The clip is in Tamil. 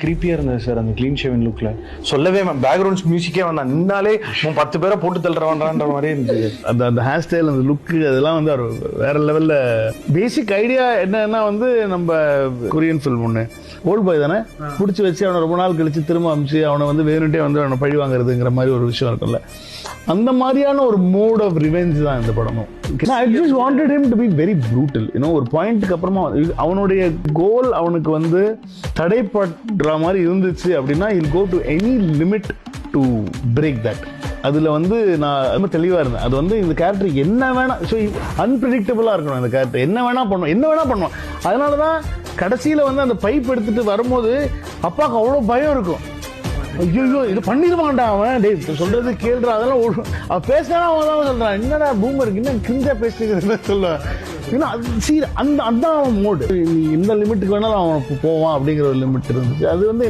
கிரீப்பியா இருந்தது சார் அந்த கிளீன் ஷேவன் லுக்ல. சொல்லவே பேக்ரவுண்ட் மியூசிக்கே வேணாம், நின்னாலே 10 பேரை போட்டு தள்ளுறவான்ற மாதிரி இருந்தது. அந்த ஹேர் ஸ்டைல், அந்த லுக்கு, அதெல்லாம் வந்து வேற லெவல்ல. பேசிக் ஐடியா என்னன்னா வந்து நம்ம கொரியன் ஃபில்ம் ஒன்று ஓல்ட் பாய் தானே பிடிச்சி வச்சு அவனை ரொம்ப நாள் கழிச்சு திரும்ப அமிச்சு அவனை வந்து வேணுட்டே வந்து அவனை பழி வாங்குறதுங்கிற மாதிரி ஒரு விஷயம் இருக்கும்ல. அந்த மாதிரியான ஒரு மோட் ஆஃப் ரிவெஞ்ச் தான் இந்த படமும். I just wanted him to be very brutal. ஒரு பாயிண்ட்டுக்கு அப்புறமா அவனுடைய கோல் அவனுக்கு வந்து தடைப்படுற மாதிரி இருந்துச்சு அப்படின்னா he'll go to any limit to break that. அதுல வந்து நான் ரொம்ப தெளிவா இருந்தேன். அது வந்து இந்த கேரக்டர் என்ன வேணா, ஸோ அன்பிரடிக்டபிளா இருக்கணும். அந்த கேரக்டர் என்ன வேணா பண்ணுவோம். அதனாலதான் கடைசியில வந்து அந்த பைப் எடுத்துட்டு வரும்போது அப்பாவுக்கு அவ்வளவு பயம் இருக்கும். ஐயோ இது பண்ணிடுவான்டா அவன், டேய் சொல்றது கேள்றா, அதெல்லாம் அவன் பேசினா அவன் தான் சொல்றான், என்னடா பூமருக்கு என்ன கிஞ்சா பேசுறதுன்னு சொல்லுவான். அதான் அவன் மோடு, இந்த லிமிட்டுக்கு வேணாலும் அவன் போவான் அப்படிங்கிற ஒரு லிமிட் இருந்துச்சு. அது வந்து